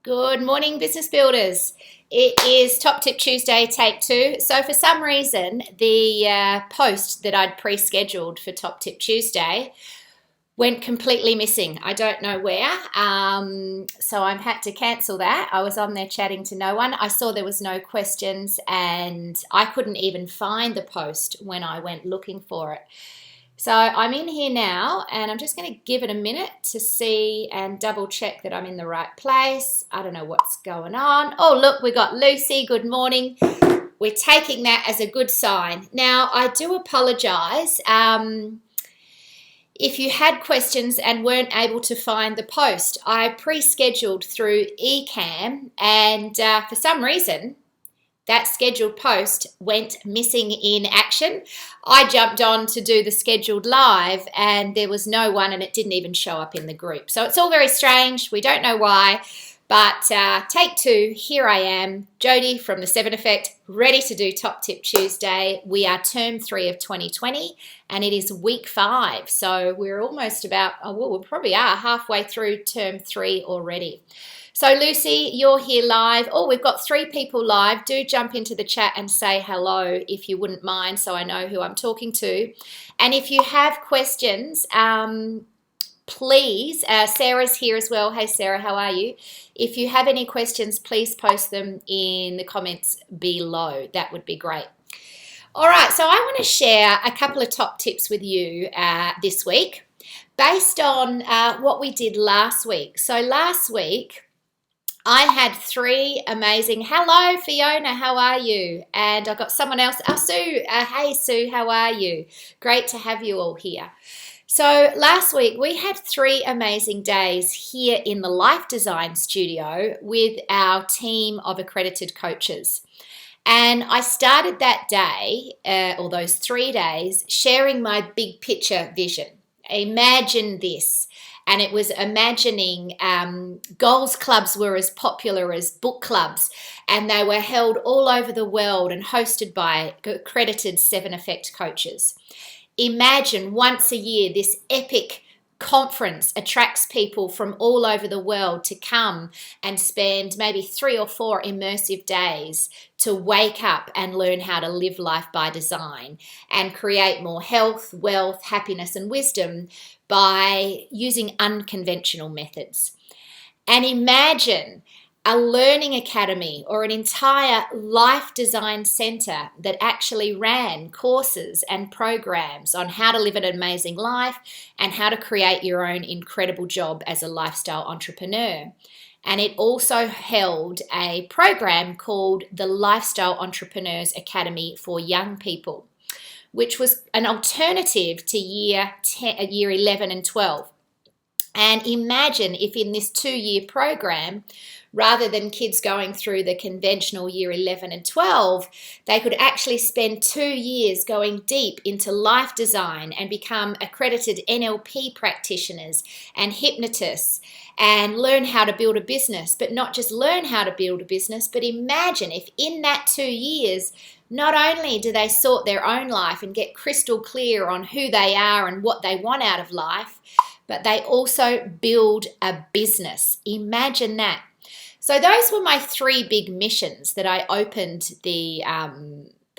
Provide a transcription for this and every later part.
Good morning, business builders. It is Top Tip Tuesday, take two. So for some reason, the post that I'd pre-scheduled for Top Tip Tuesday went completely missing. I don't know where. So I had to cancel that. I was on there chatting to no one. I saw there was no questions and I couldn't even find the post when I went looking for it. So I'm in here now and I'm just going to give it a minute to see and double check that I'm in the right place. I don't know what's going on. Oh, look, we got Lucy. Good morning. We're taking that as a good sign. Now, I do apologise if you had questions and weren't able to find the post. I pre-scheduled through Ecamm and for some reason, that scheduled post went missing in action. I jumped on to do the scheduled live and there was no one and it didn't even show up in the group. So it's all very strange. We don't know why, but take two, here I am, Jodie from the 7 Effect, ready to do Top Tip Tuesday. We are term 3 of 2020 and it is week 5. So we're almost about, we probably are halfway through term 3 already. So Lucy, you're here live. Oh, we've got 3 people live. Do jump into the chat and say hello if you wouldn't mind so I know who I'm talking to. And if you have questions, please, Sarah's here as well. Hey Sarah, how are you? If you have any questions, please post them in the comments below. That would be great. All right, so I want to share a couple of top tips with you this week based on what we did last week. So last week, I had 3 amazing, hello Fiona, how are you? And I've got someone else, Sue, hey Sue, how are you? Great to have you all here. So last week we had 3 amazing days here in the Life Design Studio with our team of accredited coaches. And I started that day, or those 3 days, sharing my big picture vision. Imagine this. And it was imagining goals clubs were as popular as book clubs and they were held all over the world and hosted by accredited 7 Effect coaches. Imagine once a year this epic conference attracts people from all over the world to come and spend maybe 3 or 4 immersive days to wake up and learn how to live life by design and create more health, wealth, happiness and wisdom by using unconventional methods. And imagine a learning academy or an entire life design center that actually ran courses and programs on how to live an amazing life and how to create your own incredible job as a lifestyle entrepreneur. And it also held a program called the Lifestyle Entrepreneurs Academy for Young People, which was an alternative to year 11 and 12. And imagine if in this 2-year program, rather than kids going through the conventional year 11 and 12, they could actually spend 2 years going deep into life design and become accredited NLP practitioners and hypnotists and learn how to build a business. But not just learn how to build a business, but imagine if in that 2 years, not only do they sort their own life and get crystal clear on who they are and what they want out of life, but they also build a business. Imagine that. So those were my 3 big missions that I opened the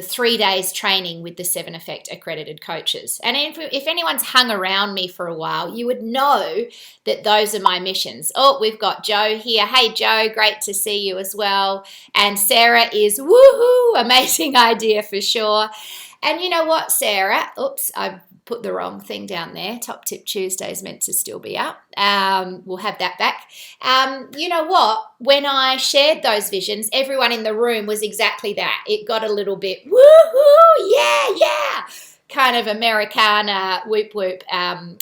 3 days training with the 7 Effect accredited coaches. And if anyone's hung around me for a while, you would know that those are my missions. Oh, we've got Joe here. Hey, Joe, great to see you as well. And Sarah is, woohoo, amazing idea for sure. And you know what, Sarah? Oops, I put the wrong thing down there. Top Tip Tuesday is meant to still be up. We'll have that back. You know what? When I shared those visions, everyone in the room was exactly that. It got a little bit, woohoo, yeah, kind of Americana whoop whoop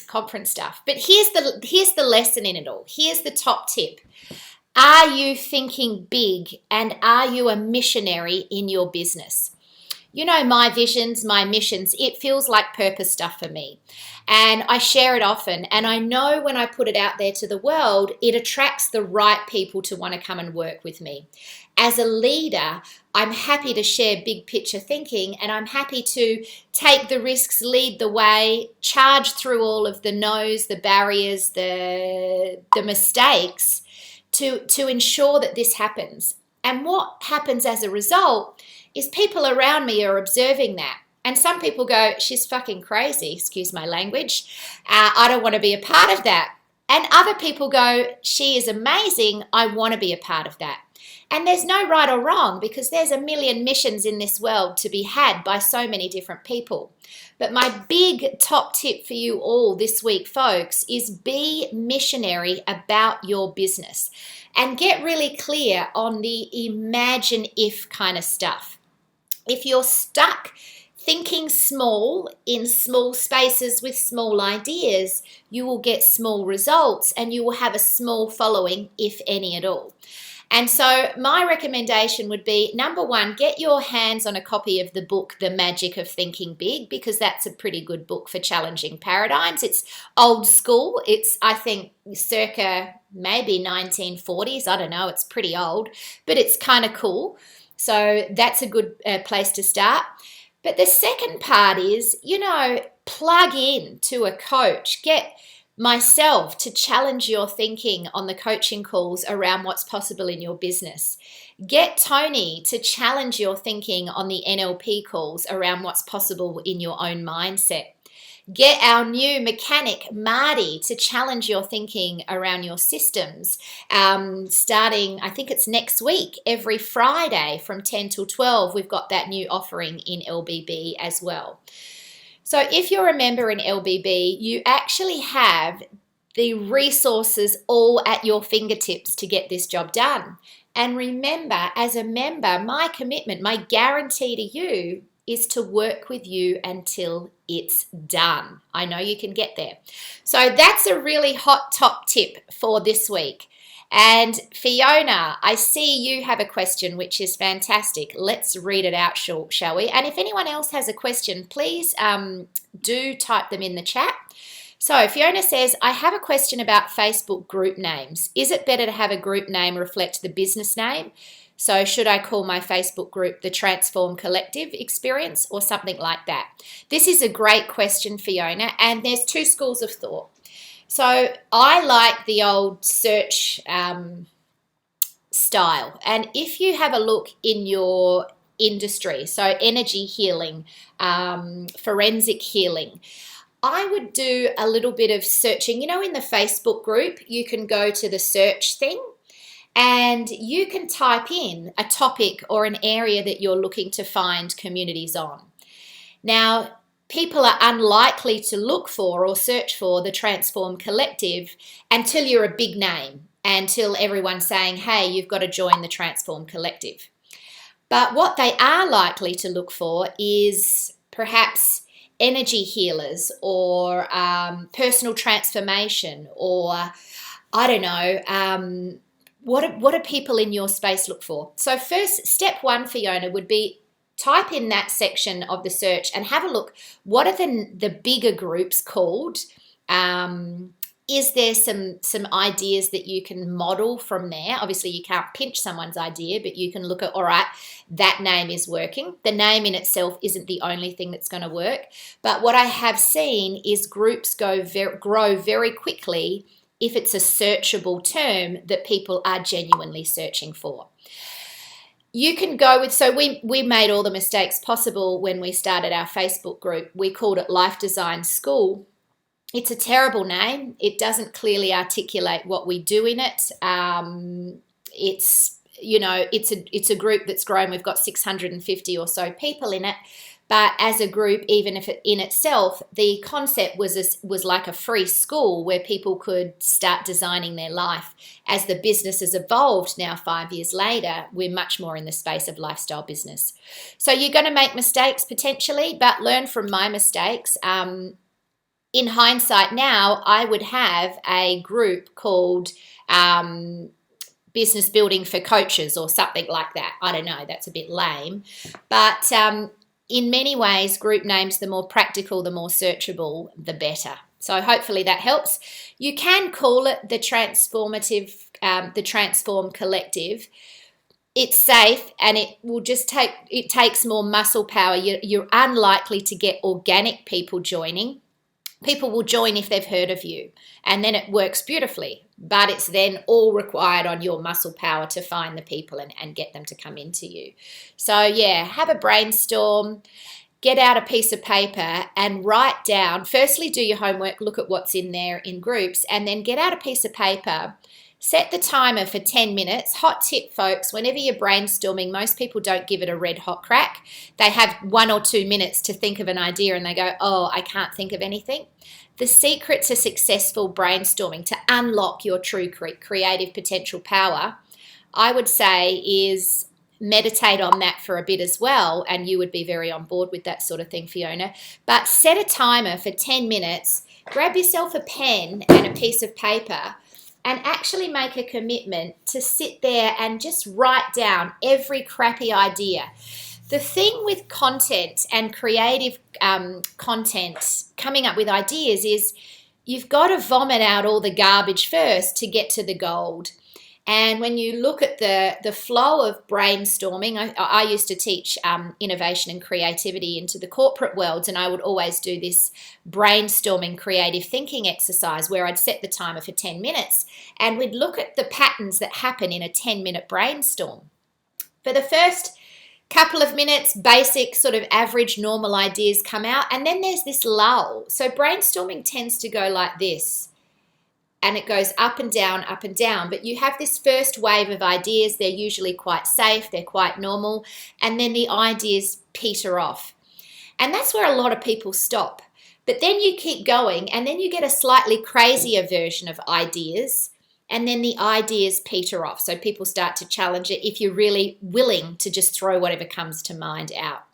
conference stuff. But here's the lesson in it all. Here's the top tip. Are you thinking big and are you a missionary in your business? You know, my visions, my missions, it feels like purpose stuff for me. And I share it often. And I know when I put it out there to the world, it attracts the right people to want to come and work with me. As a leader, I'm happy to share big picture thinking and I'm happy to take the risks, lead the way, charge through all of the no's, the barriers, the mistakes to ensure that this happens. And what happens as a result is people around me are observing that. And some people go, she's fucking crazy, excuse my language. I don't want to be a part of that. And other people go, she is amazing. I want to be a part of that. And there's no right or wrong, because there's a million missions in this world to be had by so many different people. But my big top tip for you all this week, folks, is be missionary about your business and get really clear on the imagine if kind of stuff. If you're stuck thinking small in small spaces with small ideas, you will get small results and you will have a small following, if any at all. And so my recommendation would be, number one, get your hands on a copy of the book, The Magic of Thinking Big, because that's a pretty good book for challenging paradigms. It's old school. It's, I think, circa maybe 1940s. I don't know. It's pretty old, but it's kind of cool. So that's a good place to start. But the second part is, plug in to a coach. Get myself to challenge your thinking on the coaching calls around what's possible in your business. Get Tony to challenge your thinking on the NLP calls around what's possible in your own mindset. Get our new mechanic, Marty, to challenge your thinking around your systems. Starting, I think it's next week, every Friday from 10 till 12, we've got that new offering in LBB as well. So if you're a member in LBB, you actually have the resources all at your fingertips to get this job done. And remember, as a member, my commitment, my guarantee to you is to work with you until it's done. I know you can get there. So that's a really hot top tip for this week. And Fiona, I see you have a question, which is fantastic. Let's read it out, shall we? And if anyone else has a question, please do type them in the chat. So Fiona says, I have a question about Facebook group names. Is it better to have a group name reflect the business name? So should I call my Facebook group the Transform Collective Experience or something like that? This is a great question, Fiona, and there's two schools of thought. So I like the old search style. And if you have a look in your industry, so energy healing, forensic healing, I would do a little bit of searching. In the Facebook group, you can go to the search thing and you can type in a topic or an area that you're looking to find communities on. Now, people are unlikely to look for or search for the Transform Collective until you're a big name, until everyone's saying, hey, you've got to join the Transform Collective. But what they are likely to look for is perhaps energy healers or personal transformation, or I don't know, what do people in your space look for? So first, step one, Fiona, would be type in that section of the search and have a look. What are the bigger groups called? Is there some ideas that you can model from there? Obviously, you can't pinch someone's idea, but you can look at, all right, that name is working. The name in itself isn't the only thing that's going to work. But what I have seen is groups grow very quickly if it's a searchable term that people are genuinely searching for. You can go with, so we made all the mistakes possible when we started our Facebook group. We called it Life Design School. It's a terrible name. It doesn't clearly articulate what we do in it. It's a group that's grown. We've got 650 or so people in it. But as a group, even if it in itself, the concept was like a free school where people could start designing their life. As the business has evolved now 5 years later, we're much more in the space of lifestyle business. So you're going to make mistakes potentially, but learn from my mistakes. In hindsight now, I would have a group called Business Building for Coaches or something like that. I don't know, that's a bit lame. But in many ways, group names, the more practical, the more searchable, the better. So hopefully that helps. You can call it the Transform Collective. It's safe and it will just takes more muscle power. You're unlikely to get organic people joining. People will join if they've heard of you, and then it works beautifully. But it's then all required on your muscle power to find the people and get them to come into you. So yeah, have a brainstorm, get out a piece of paper and write down. Firstly, do your homework, look at what's in there in groups, and then get out a piece of paper. Set the timer for 10 minutes. Hot tip, folks, whenever you're brainstorming, most people don't give it a red hot crack. They have 1 or 2 minutes to think of an idea and they go, oh, I can't think of anything. The secret to successful brainstorming, to unlock your true creative potential power, I would say, is meditate on that for a bit as well, and you would be very on board with that sort of thing, Fiona. But set a timer for 10 minutes, grab yourself a pen and a piece of paper, and actually make a commitment to sit there and just write down every crappy idea. The thing with content and creative content, coming up with ideas, is you've got to vomit out all the garbage first to get to the gold. And when you look at the flow of brainstorming, I used to teach innovation and creativity into the corporate worlds, and I would always do this brainstorming creative thinking exercise where I'd set the timer for 10 minutes and we'd look at the patterns that happen in a 10-minute brainstorm. For the first couple of minutes, basic sort of average normal ideas come out, and then there's this lull. So brainstorming tends to go like this. And it goes up and down, but you have this first wave of ideas. They're usually quite safe, they're quite normal, and then the ideas peter off. And that's where a lot of people stop. But then you keep going, and then you get a slightly crazier version of ideas, and then the ideas peter off. So people start to challenge it if you're really willing to just throw whatever comes to mind out.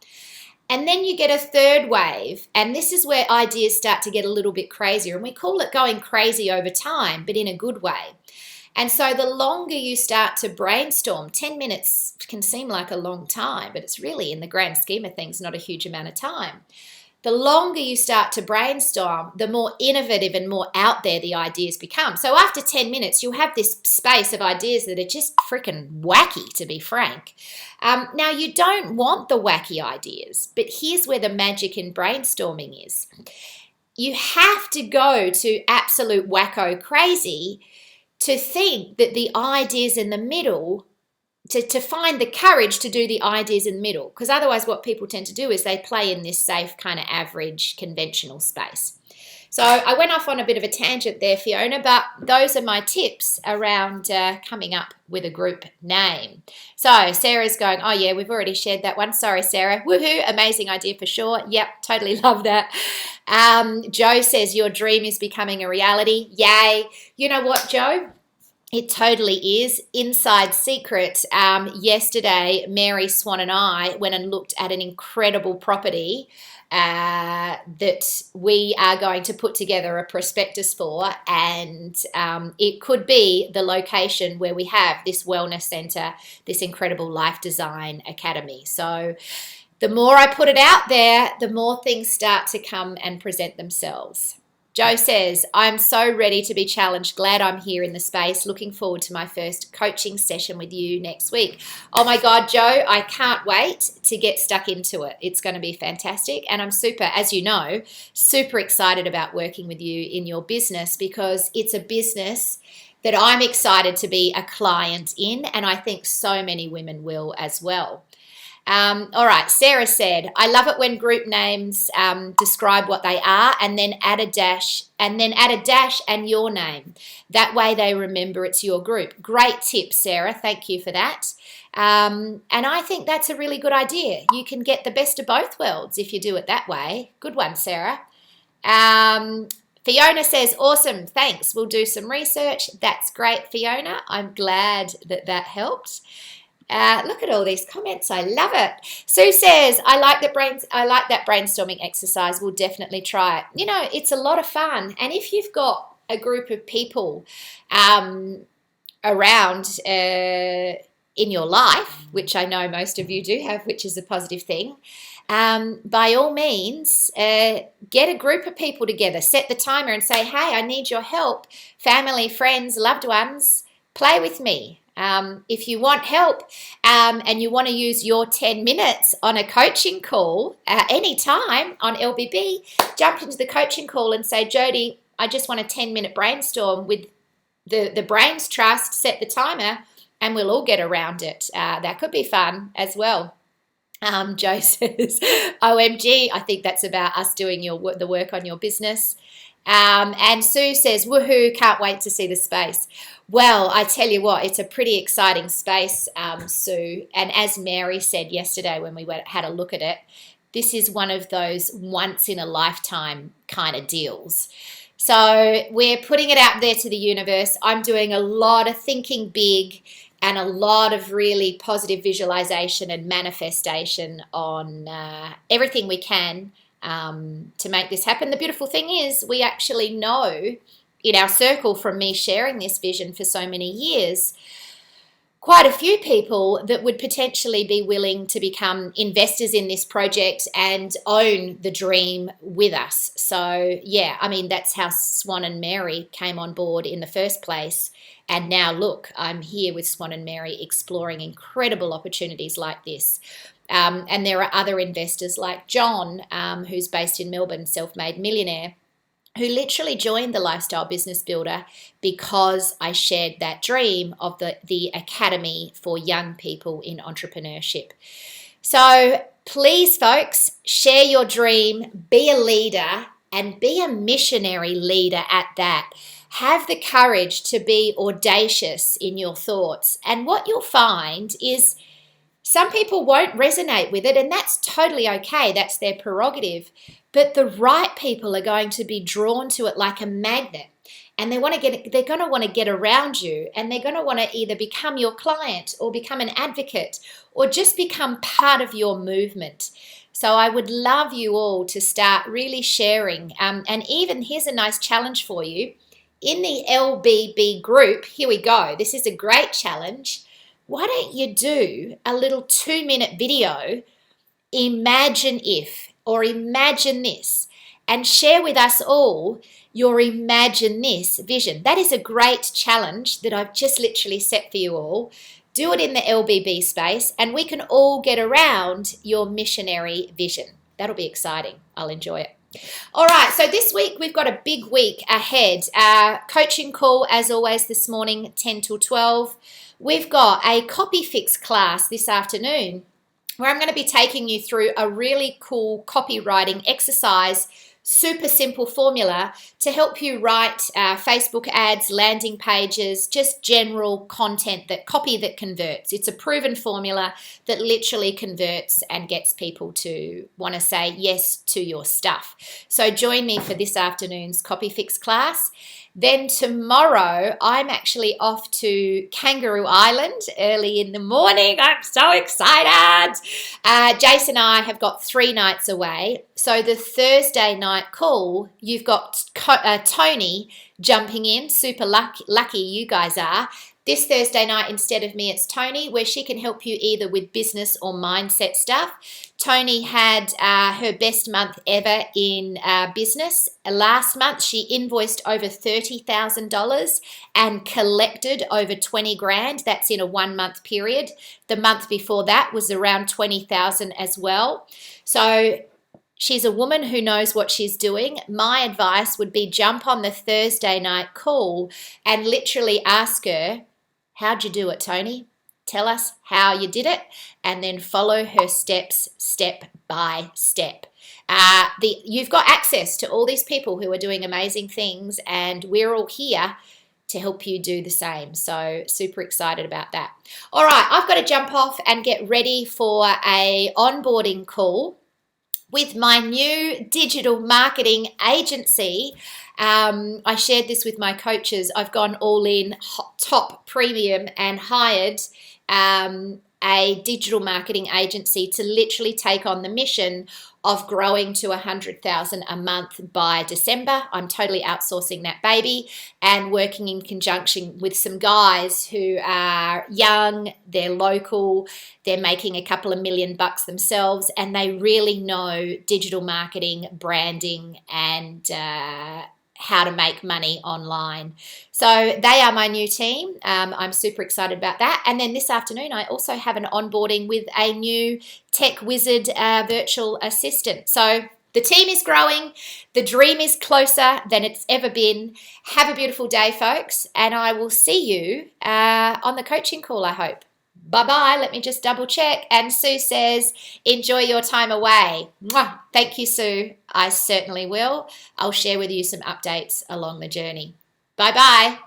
And then you get a third wave, and this is where ideas start to get a little bit crazier, and we call it going crazy over time, but in a good way. And so the longer you start to brainstorm, 10 minutes can seem like a long time, but it's really, in the grand scheme of things, not a huge amount of time. The longer you start to brainstorm, the more innovative and more out there the ideas become. So after 10 minutes, you'll have this space of ideas that are just freaking wacky, to be frank. Now, you don't want the wacky ideas, but here's where the magic in brainstorming is. You have to go to absolute wacko crazy to think that the ideas in the middle, to find the courage to do the ideas in the middle, because otherwise what people tend to do is they play in this safe kind of average conventional space. So I went off on a bit of a tangent there, Fiona, but those are my tips around coming up with a group name. So Sarah's going, oh yeah, we've already shared that one. Sorry, Sarah. Woohoo, amazing idea for sure. Yep, totally love that. Joe says, your dream is becoming a reality. Yay. You know what, Joe? It totally is. Inside secret, yesterday, Mary Swan and I went and looked at an incredible property that we are going to put together a prospectus for, and it could be the location where we have this wellness centre, this incredible life design academy. So the more I put it out there, the more things start to come and present themselves. Joe says, I'm so ready to be challenged. Glad I'm here in the space. Looking forward to my first coaching session with you next week. Oh my God, Joe, I can't wait to get stuck into it. It's going to be fantastic. And I'm super, as you know, super excited about working with you in your business, because it's a business that I'm excited to be a client in. And I think so many women will as well. All right, Sarah said, I love it when group names describe what they are and then add a dash and your name. That way they remember it's your group. Great tip, Sarah. Thank you for that. And I think that's a really good idea. You can get the best of both worlds if you do it that way. Good one, Sarah. Fiona says, awesome, thanks. We'll do some research. That's great, Fiona. I'm glad that helped. Look at all these comments. I love it. Sue says, I like that brainstorming exercise. We'll definitely try it. You know, it's a lot of fun. And if you've got a group of people around in your life, which I know most of you do have, which is a positive thing, by all means, get a group of people together. Set the timer and say, hey, I need your help. Family, friends, loved ones, play with me. If you want help and you want to use your 10 minutes on a coaching call anytime on LBB, jump into the coaching call and say, Jodie, I just want a 10-minute brainstorm with the Brains Trust, set the timer, and we'll all get around it. That could be fun as well. Joe says, OMG, I think that's about us doing the work on your business. And Sue says, woohoo, can't wait to see the space. Well, I tell you what, it's a pretty exciting space, Sue. And as Mary said yesterday when we had a look at it, this is one of those once-in-a-lifetime kind of deals. So we're putting it out there to the universe. I'm doing a lot of thinking big and a lot of really positive visualization and manifestation on everything we can to make this happen. The beautiful thing is we actually know in our circle from me sharing this vision for so many years, quite a few people that would potentially be willing to become investors in this project and own the dream with us. So yeah, I mean, that's how Swan and Mary came on board in the first place. And now look, I'm here with Swan and Mary exploring incredible opportunities like this. And there are other investors like John, who's based in Melbourne, self-made millionaire, who literally joined the Lifestyle Business Builder because I shared that dream of the Academy for Young People in Entrepreneurship. So please, folks, share your dream, be a leader, and be a missionary leader at that. Have the courage to be audacious in your thoughts. And what you'll find is some people won't resonate with it, and that's totally okay. That's their prerogative. But the right people are going to be drawn to it like a magnet, and they're going to want to get around you, and they're going to want to either become your client or become an advocate or just become part of your movement. So I would love you all to start really sharing. And even here's a nice challenge for you. In the LBB group, here we go. This is a great challenge. Why don't you do a little 2-minute video, imagine if, or imagine this, and share with us all your imagine this vision. That is a great challenge that I've just literally set for you all. Do it in the LBB space, and we can all get around your missionary vision. That'll be exciting. I'll enjoy it. All right, so this week we've got a big week ahead. Coaching call, as always, this morning, 10 till 12. We've got a copy fix class this afternoon where I'm going to be taking you through a really cool copywriting exercise, super simple formula to help you write Facebook ads, landing pages, just general content, that copy that converts. It's a proven formula that literally converts and gets people to want to say yes to your stuff. So join me for this afternoon's copy fix class. Then tomorrow, I'm actually off to Kangaroo Island early in the morning. I'm so excited. Jason and I have got 3 nights away. So the Thursday night call, you've got Tony jumping in. Super lucky you guys are. This Thursday night, instead of me, it's Tony, where she can help you either with business or mindset stuff. Tony had her best month ever in business. Last month, she invoiced over $30,000 and collected over 20 grand. That's in a 1-month period. The month before that was around 20,000 as well. So she's a woman who knows what she's doing. My advice would be jump on the Thursday night call and literally ask her, how'd you do it, Tony? Tell us how you did it, and then follow her steps, step by step. You've got access to all these people who are doing amazing things, and we're all here to help you do the same. So super excited about that. All right, I've got to jump off and get ready for a onboarding call with my new digital marketing agency. I shared this with my coaches. I've gone all in, top premium, and hired a digital marketing agency to literally take on the mission of growing to 100,000 a month by December. I'm totally outsourcing that baby and working in conjunction with some guys who are young, they're local, they're making a couple of $1 million themselves, and they really know digital marketing, branding, and how to make money online. So they are my new team. I'm super excited about that. And then this afternoon, I also have an onboarding with a new tech wizard virtual assistant. So the team is growing. The dream is closer than it's ever been. Have a beautiful day, folks. And I will see you on the coaching call, I hope. Bye-bye. Let me just double check. And Sue says, enjoy your time away. Mwah. Thank you, Sue. I certainly will. I'll share with you some updates along the journey. Bye-bye.